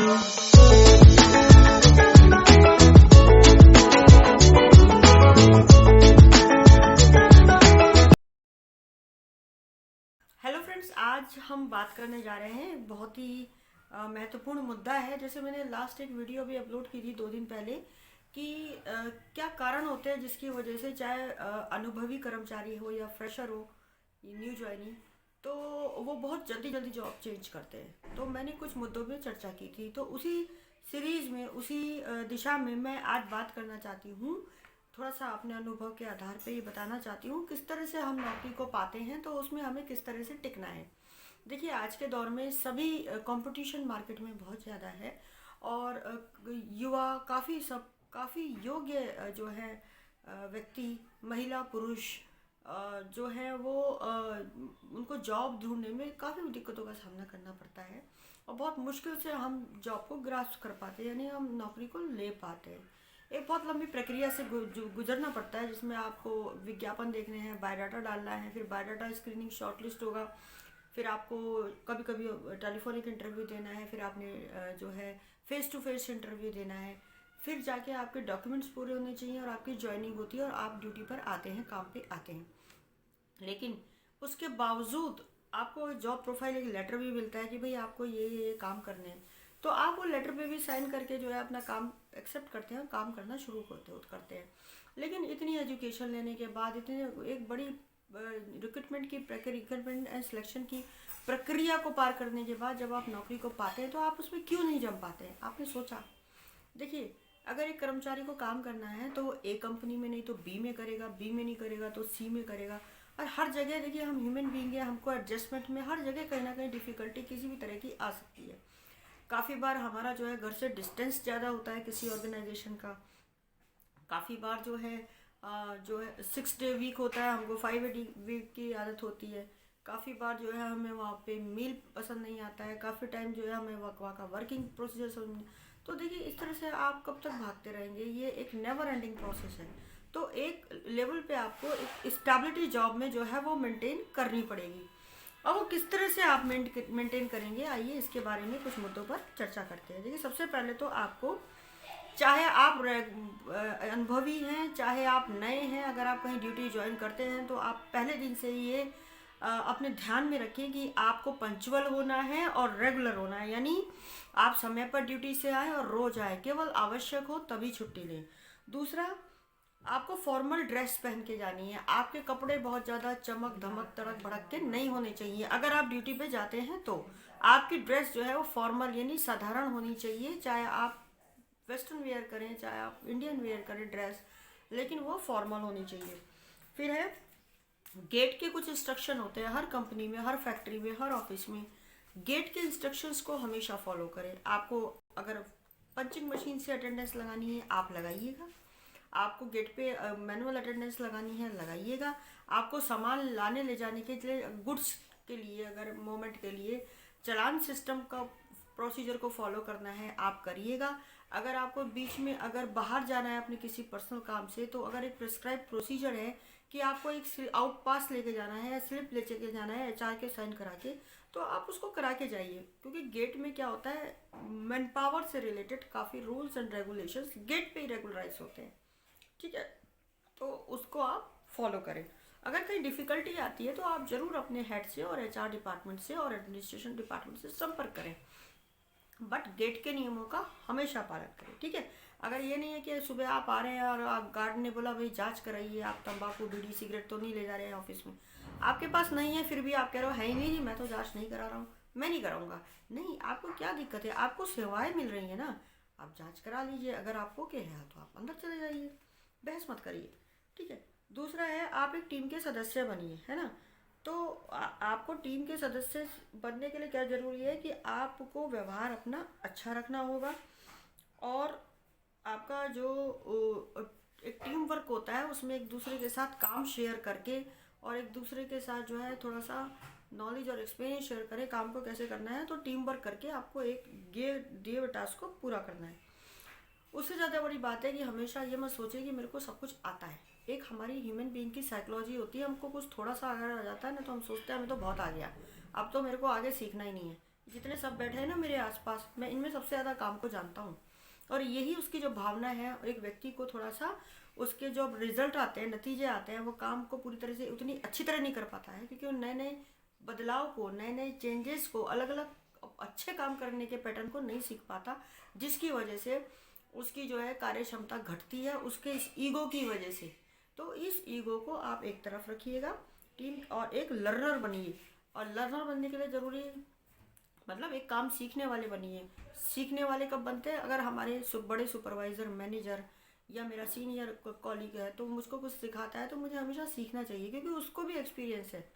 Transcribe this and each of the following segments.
Hello friends, आज हम बात करने जा रहे हैं बहुत ही महत्वपूर्ण मुद्दा है। जैसे मैंने लास्ट एक वीडियो भी अपलोड की थी 2 दिन पहले कि क्या कारण होते हैं जिसकी वजह से चाहे अनुभवी कर्मचारी हो या फ्रेशर हो, न्यू ज्वाइनिंग, तो वो बहुत जल्दी जल्दी जॉब चेंज करते हैं। तो मैंने कुछ मुद्दों पे चर्चा की थी, तो उसी सीरीज में उसी दिशा में मैं आज बात करना चाहती हूँ। थोड़ा सा अपने अनुभव के आधार पे ये बताना चाहती हूँ किस तरह से हम नौकरी को पाते हैं, तो उसमें हमें किस तरह से टिकना है। देखिए, आज के दौर में सभी कंपटीशन मार्केट में बहुत ज़्यादा है और युवा काफ़ी योग्य जो है व्यक्ति, महिला पुरुष जो है वो उनको जॉब ढूंढने में काफ़ी दिक्कतों का सामना करना पड़ता है और बहुत मुश्किल से हम जॉब को ग्रास्प कर पाते हैं, यानी हम नौकरी को ले पाते हैं। एक बहुत लंबी प्रक्रिया से गुजरना पड़ता है, जिसमें आपको विज्ञापन देखने हैं, बायोडाटा डालना है, फिर बायोडाटा स्क्रीनिंग शॉर्टलिस्ट होगा, फिर आपको कभी कभी टेलीफोनिक इंटरव्यू देना है, फिर आपने जो है फेस टू फेस इंटरव्यू देना है, फिर जाके आपके डॉक्यूमेंट्स पूरे होने चाहिए और आपकी ज्वाइनिंग होती है और आप ड्यूटी पर आते हैं, काम पे आते हैं। लेकिन उसके बावजूद आपको जॉब प्रोफाइल एक लेटर भी मिलता है कि भाई आपको ये काम करने हैं, तो आप वो लेटर पे भी साइन करके जो है अपना काम एक्सेप्ट करते हैं, काम करना शुरू करते हैं। लेकिन इतनी एजुकेशन लेने के बाद, इतनी एक बड़ी रिक्रूटमेंट की रिक्रूटमेंट एंड सिलेक्शन की प्रक्रिया को पार करने के बाद जब आप नौकरी को पाते हैं तो आप उसमें क्यों नहीं जम पाते हैं? आपने सोचा? देखिए, अगर एक कर्मचारी को काम करना है तो वो ए कंपनी में नहीं तो बी में करेगा, बी में नहीं करेगा तो सी में करेगा। और हर जगह देखिए, हम ह्यूमन बीइंग है, हमको एडजस्टमेंट में हर जगह कहीं ना कहीं डिफ़िकल्टी किसी भी तरह की आ सकती है। काफ़ी बार हमारा जो है घर से डिस्टेंस ज़्यादा होता है किसी ऑर्गेनाइजेशन का। काफ़ी बार जो है 6 डे वीक होता है, हमको 5 डे वीक की आदत होती है। काफ़ी बार जो है हमें वहाँ पे मील पसंद नहीं आता है, काफ़ी टाइम जो है हमें वहाँ का वर्किंग प्रोसीजर समझ। तो देखिए, इस तरह से आप कब तक भागते रहेंगे? ये एक नेवर एंडिंग प्रोसेस है। तो एक लेवल पे आपको एक स्टेबिलिटी जॉब में जो है वो मेंटेन करनी पड़ेगी। अब वो किस तरह से आप मेंटेन करेंगे, आइए इसके बारे में कुछ मुद्दों पर चर्चा करते हैं। देखिए, सबसे पहले तो आपको, चाहे आप अनुभवी हैं चाहे आप नए हैं, अगर आप कहीं ड्यूटी ज्वाइन करते हैं तो आप पहले दिन से ये अपने ध्यान में रखें कि आपको पंक्चुअल होना है और रेगुलर होना है, यानी आप समय पर ड्यूटी से आए और रोज आए, केवल आवश्यक हो तभी छुट्टी लें। दूसरा, आपको फॉर्मल ड्रेस पहन के जानी है। आपके कपड़े बहुत ज़्यादा चमक धमक तड़क भड़क के नहीं होने चाहिए। अगर आप ड्यूटी पे जाते हैं तो आपकी ड्रेस जो है वो फॉर्मल यानी साधारण होनी चाहिए, चाहे आप वेस्टर्न वेयर करें चाहे आप इंडियन वेयर करें ड्रेस, लेकिन वो फॉर्मल होनी चाहिए। फिर है, गेट के कुछ इंस्ट्रक्शन होते हैं हर कंपनी में, हर फैक्ट्री में, हर ऑफिस में। गेट के इंस्ट्रक्शंस को हमेशा फॉलो करें। आपको अगर पंचिंग मशीन से अटेंडेंस लगानी है आप लगाइएगा, आपको गेट पे मैनुअल अटेंडेंस लगानी है लगाइएगा, आपको सामान लाने ले जाने के लिए, गुड्स के लिए, अगर मोमेंट के लिए चालान सिस्टम का प्रोसीजर को फॉलो करना है आप करिएगा। अगर आपको बीच में अगर बाहर जाना है अपने किसी पर्सनल काम से, तो अगर एक प्रिस्क्राइब प्रोसीजर है कि आपको एक आउट पास लेके जाना है या स्लिप लेके जाना है एचआर के साइन करा के, तो आप उसको करा के जाइए। क्योंकि गेट में क्या होता है, मैन पावर से रिलेटेड काफ़ी रूल्स एंड रेगुलेशंस गेट पे ही रेगुलराइज होते हैं, ठीक है? तो उसको आप फॉलो करें। अगर कहीं डिफ़िकल्टी आती है तो आप ज़रूर अपने हेड से और एचआर डिपार्टमेंट से और एडमिनिस्ट्रेशन डिपार्टमेंट से संपर्क करें, बट गेट के नियमों का हमेशा पालन करें, ठीक है? अगर ये नहीं है कि सुबह आप आ रहे हैं और आप गार्ड ने बोला भाई जांच कराइए, आप तंबाकू बीड़ी सिगरेट तो नहीं ले जा रहे हैं ऑफिस में, आपके पास नहीं है, फिर भी आप कह रहे हो है ही नहीं जी, मैं तो जांच नहीं करा रहा हूँ, मैं नहीं कराऊंगा। नहीं, आपको क्या दिक्कत है? आपको सेवाएं मिल रही है ना, आप जांच करा लीजिए। अगर आपको क्या है तो आप अंदर चले जाइए, बहस मत करिए, ठीक है? दूसरा है, आप एक टीम के सदस्य बनिए, है ना? तो आपको टीम के सदस्य बनने के लिए क्या ज़रूरी है कि आपको व्यवहार अपना अच्छा रखना होगा, और आपका जो एक टीम वर्क होता है उसमें एक दूसरे के साथ काम शेयर करके और एक दूसरे के साथ जो है थोड़ा सा नॉलेज और एक्सपीरियंस शेयर करें काम को कैसे करना है, तो टीम वर्क करके आपको एक दिए हुए टास्क को पूरा करना है। उससे ज़्यादा बड़ी बात है कि हमेशा ये मत सोचिए कि मेरे को सब कुछ आता है। एक हमारी ह्यूमन बीइंग की साइकोलॉजी होती है, हमको कुछ थोड़ा सा अगर आ जाता है ना तो हम सोचते हैं हमें तो बहुत आ गया, अब तो मेरे को आगे सीखना ही नहीं है। जितने सब बैठे हैं ना मेरे आसपास, मैं इनमें सबसे ज़्यादा काम को जानता हूँ। और यही उसकी जो भावना है, एक व्यक्ति को थोड़ा सा उसके जो रिजल्ट आते हैं, नतीजे आते हैं, वो काम को पूरी तरह से उतनी अच्छी तरह नहीं कर पाता है, क्योंकि वो नए नए बदलाव को, नए नए चेंजेस को, अलग अलग अच्छे काम करने के पैटर्न को नहीं सीख पाता, जिसकी वजह से उसकी जो है कार्य क्षमता घटती है, उसके इस ईगो की वजह से। तो इस ईगो को आप एक तरफ रखिएगा, टीम और एक लर्नर बनिए। और लर्नर बनने के लिए ज़रूरी मतलब एक काम सीखने वाले बनिए। सीखने वाले कब बनते हैं? अगर हमारे बड़े सुपरवाइज़र, मैनेजर या मेरा सीनियर कॉलीग है तो मुझको कुछ सिखाता है, तो मुझे हमेशा सीखना चाहिए, क्योंकि उसको भी एक्सपीरियंस है।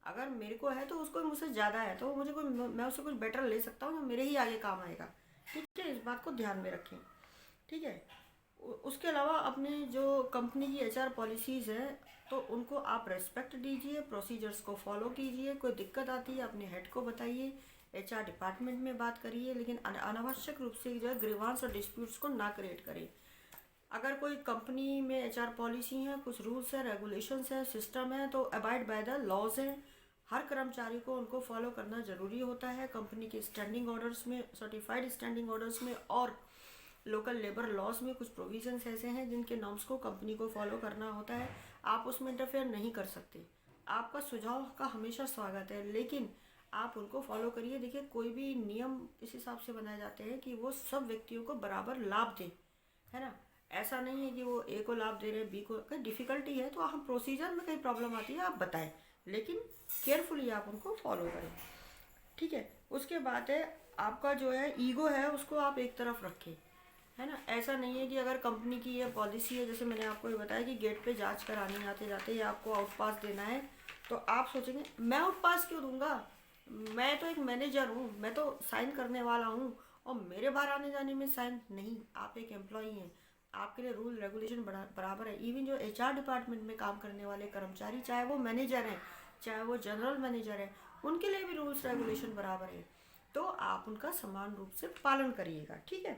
अगर मेरे को है तो उसको भी मुझसे ज़्यादा है, तो मुझे कोई, मैं उससे कुछ बेटर ले सकता हूँ जो मेरे ही आगे काम आएगा। ठीक है, इस बात को ध्यान में रखें। ठीक है। उसके अलावा अपनी जो कंपनी की एचआर पॉलिसीज़ है, तो उनको आप रेस्पेक्ट दीजिए, प्रोसीजर्स को फॉलो कीजिए। कोई दिक्कत आती है अपने हेड को बताइए, एचआर डिपार्टमेंट में बात करिए, लेकिन अनावश्यक रूप से जो है ग्रीवांस और डिस्प्यूट्स को ना क्रिएट करें। अगर कोई कंपनी में एचआर पॉलिसी है, कुछ रूल्स है, रेगुलेशंस है, सिस्टम है, तो अबाइड बाय द लॉज हैं। हर कर्मचारी को उनको फॉलो करना ज़रूरी होता है। कंपनी के स्टैंडिंग ऑर्डर्स में, सर्टिफाइड स्टैंडिंग ऑर्डर्स में और लोकल लेबर लॉज में कुछ प्रोविजंस ऐसे हैं जिनके नॉर्म्स को कंपनी को फॉलो करना होता है। आप उसमें इंटरफेयर नहीं कर सकते। आपका सुझाव का हमेशा स्वागत है, लेकिन आप उनको फॉलो करिए। देखिए, कोई भी नियम इस हिसाब से बनाए जाते हैं कि वो सब व्यक्तियों को बराबर लाभ दें, है ना। ऐसा नहीं है कि वो ए को लाभ दे रहे हैं, बी को। कहीं डिफ़िकल्टी है तो हम प्रोसीजर में कहीं प्रॉब्लम आती है आप बताएं, लेकिन केयरफुली आप उनको फॉलो करें। ठीक है। उसके बाद है, आपका जो है ईगो है उसको आप एक तरफ रखें, है ना। ऐसा नहीं है कि अगर कंपनी की ये पॉलिसी है, जैसे मैंने आपको ये बताया कि गेट पे जांच करानी आते जाते या आपको आउट पास देना है, तो आप सोचेंगे मैं आउट पास क्यों दूंगा, मैं तो एक मैनेजर हूँ, मैं तो साइन करने वाला हूँ, और मेरे बाहर आने जाने में साइन नहीं। आप एक एम्प्लॉई हैं, आपके लिए रूल रेगुलेशन बराबर है। इवन जो एचआर डिपार्टमेंट में काम करने वाले कर्मचारी, चाहे वो मैनेजर हैं, चाहे वो जनरल मैनेजर है, उनके लिए भी रूल्स रेगुलेशन बराबर है। तो आप उनका समान रूप से पालन करिएगा। ठीक है।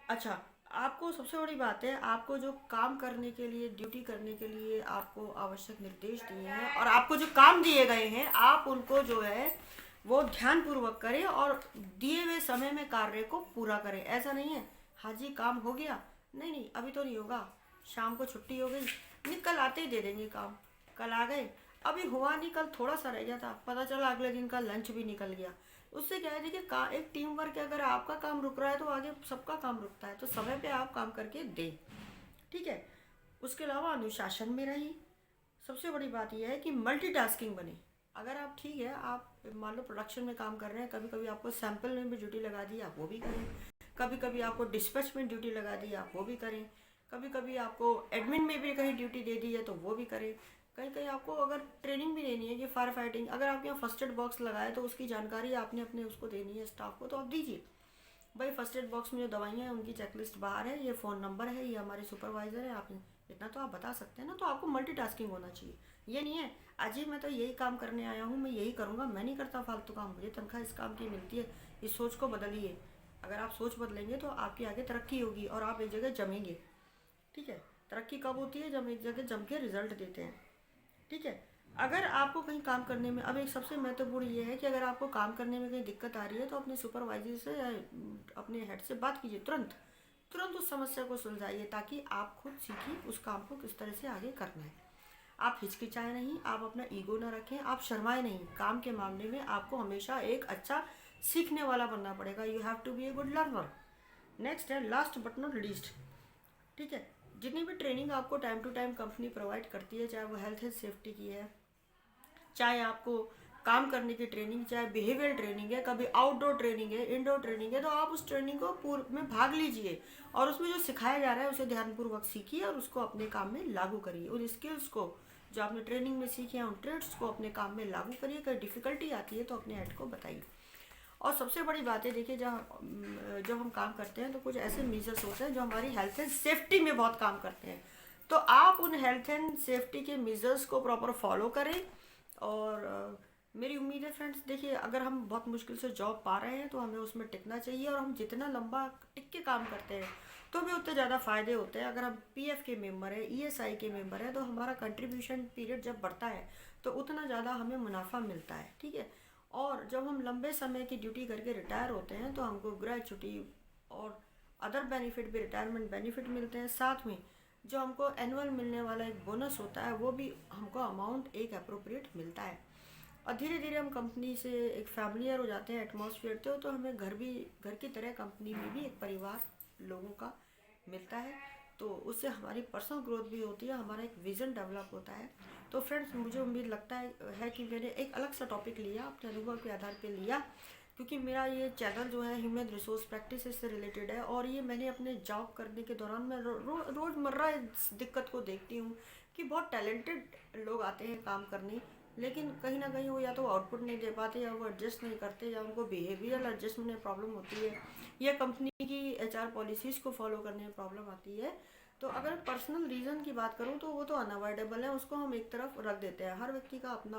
अच्छा, आपको सबसे बड़ी बात है, आपको जो काम करने के लिए, ड्यूटी करने के लिए आपको आवश्यक निर्देश दिए हैं और आपको जो काम दिए गए हैं, आप उनको जो है वो ध्यानपूर्वक करें और दिए हुए समय में कार्य को पूरा करें। ऐसा नहीं है हाँ जी काम हो गया, नहीं नहीं अभी तो नहीं होगा, शाम को छुट्टी हो गई, नहीं कल आते ही दे देंगे काम। कल आ गए, अभी हुआ नहीं, कल थोड़ा सा रह गया था, पता चला अगले दिन का लंच भी निकल गया। उससे क्या है, देखिए एक टीम वर्क है, अगर आपका काम रुक रहा है तो आगे सबका काम रुकता है, तो समय पे आप काम करके दें। ठीक है। उसके अलावा अनुशासन में रहिए। सबसे बड़ी बात यह है कि मल्टीटास्किंग बने। अगर आप, ठीक है, आप मान लो प्रोडक्शन में काम कर रहे हैं, कभी कभी आपको सैंपल में भी ड्यूटी लगा दी, आप वो भी करें। कभी कभी आपको डिस्पैच में ड्यूटी लगा दी, आप वो भी करें। कभी कभी आपको एडमिन में भी कहीं ड्यूटी दे दी है तो वो भी करें। कहीं कहीं आपको अगर ट्रेनिंग भी देनी है कि फायर फाइटिंग, अगर आपके यहाँ फर्स्ट एड बॉक्स लगाए तो उसकी जानकारी आपने अपने उसको देनी है स्टाफ को, तो आप दीजिए। भाई फर्स्ट एड बॉक्स में जो दवाइयाँ हैं उनकी चेकलिस्ट बाहर है, ये फ़ोन नंबर है, ये हमारे सुपरवाइज़र है, आप इतना तो आप बता सकते हैं ना। तो आपको मल्टीटास्किंग होना चाहिए। ये नहीं है अजी मैं तो यही काम करने आया हूँ, मैं यही करूँगा, मैं नहीं करता फालतू काम, मुझे तनख्वाह इस काम की मिलती है। इस सोच को बदलिए। अगर आप सोच बदलेंगे तो आपकी आगे तरक्की होगी और आप एक जगह जमेंगे। ठीक है। तरक्की कब होती है? जब एक जगह जम के रिजल्ट देते हैं। ठीक है। अगर आपको कहीं काम करने में, अब एक सबसे महत्वपूर्ण ये है कि अगर आपको काम करने में कहीं दिक्कत आ रही है तो अपने सुपरवाइजर से या अपने हेड से बात कीजिए, तुरंत तुरंत उस समस्या को सुलझाइए, ताकि आप खुद सीखिए उस काम को किस तरह से आगे करना है। आप हिचकिचाए नहीं, आप अपना ईगो ना रखें, आप शर्माए नहीं। काम के मामले में आपको हमेशा एक अच्छा सीखने वाला बनना पड़ेगा। You have to be a good learner. Next है, लास्ट बट नॉट लीस्ट। ठीक है। जितनी भी ट्रेनिंग आपको time to time company provide करती है, चाहे वो हेल्थ एंड सेफ्टी की है, चाहे आपको काम करने की ट्रेनिंग, चाहे बिहेवियर ट्रेनिंग है, कभी आउटडोर ट्रेनिंग है, इंडोर ट्रेनिंग है, तो आप उस ट्रेनिंग को पूर्व में भाग लीजिए और उसमें जो सिखाया जा रहा है उसे ध्यानपूर्वक सीखिए और उसको अपने काम में लागू करिए। उन स्किल्स को जो आपने ट्रेनिंग में सीखे हैं, उन ट्रेड्स को अपने काम में लागू करिए। कहीं डिफ़िकल्टी आती है तो अपने हेड को बताइए। और सबसे बड़ी बात है, देखिए जब हम काम करते हैं तो कुछ ऐसे मेजर्स होते हैं जो हमारी हेल्थ एंड सेफ्टी में बहुत काम करते हैं, तो आप उन हेल्थ एंड सेफ्टी के मेजर्स को प्रॉपर फॉलो करें। और मेरी उम्मीद है फ्रेंड्स, देखिए अगर हम बहुत मुश्किल से जॉब पा रहे हैं तो हमें उसमें टिकना चाहिए, और हम जितना लंबा टिक के काम करते हैं तो हमें उतने ज़्यादा फ़ायदे होते हैं। अगर हम पीएफ के मेंबर हैं, ईएसआई के मेंबर हैं, तो हमारा कंट्रीब्यूशन पीरियड जब बढ़ता है तो उतना ज़्यादा हमें मुनाफा मिलता है। ठीक है। और जब हम लंबे समय की ड्यूटी करके रिटायर होते हैं तो हमको ग्रेचुटी और अदर बेनिफिट भी, रिटायरमेंट बेनिफिट मिलते हैं। साथ में जो हमको एनुअल मिलने वाला एक बोनस होता है वो भी हमको अमाउंट एक अप्रोप्रिएट मिलता है। और धीरे धीरे हम कंपनी से एक फैमिलियर हो जाते हैं, एटमॉस्फेयर तो हमें घर की तरह कंपनी में भी एक परिवार लोगों का मिलता है। तो उससे हमारी पर्सनल ग्रोथ भी होती है, हमारा एक विज़न डेवलप होता है। तो फ्रेंड्स, मुझे उम्मीद लगता है कि मैंने एक अलग सा टॉपिक लिया, अपने अनुभव के आधार पे लिया, क्योंकि मेरा ये चैनल जो है ह्यूमन रिसोर्स प्रैक्टिस से रिलेटेड है। और ये मैंने अपने जॉब करने के दौरान मैं रोज़मर्रा इस दिक्कत को देखती हूँ कि बहुत टैलेंटेड लोग आते हैं काम करने, लेकिन कहीं ना कहीं वो या तो आउटपुट नहीं दे पाते, या वो एडजस्ट नहीं करते, या उनको बिहेवियरल एडजस्टमेंट में प्रॉब्लम होती है, या कंपनी की एचआर पॉलिसीज़ को फॉलो करने में प्रॉब्लम आती है। तो अगर पर्सनल रीज़न की बात करूँ तो वो तो अनअवॉइडेबल है, उसको हम एक तरफ रख देते हैं। हर व्यक्ति का अपना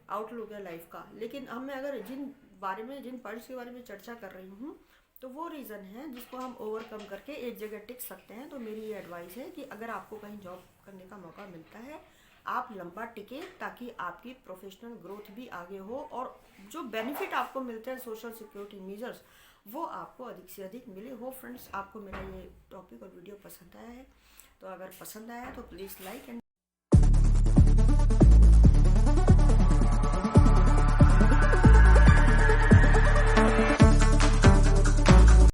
आउटलुक है लाइफ का। लेकिन हमें अगर जिन पॉइंट्स के बारे में चर्चा कर रही हूँ, तो वो रीज़न है जिसको हम ओवरकम करके एक जगह टिक सकते हैं। तो मेरी ये एडवाइस है कि अगर आपको कहीं जॉब करने का मौका मिलता है, आप लंबा टिके, ताकि आपकी प्रोफेशनल ग्रोथ भी आगे हो, और जो बेनिफिट आपको मिलते हैं सोशल सिक्योरिटी मेजर्स, वो आपको अधिक से अधिक मिले हो। फ्रेंड्स, आपको मेरा ये टॉपिक और वीडियो पसंद आया है, तो अगर पसंद आया तो प्लीज़ लाइक एंड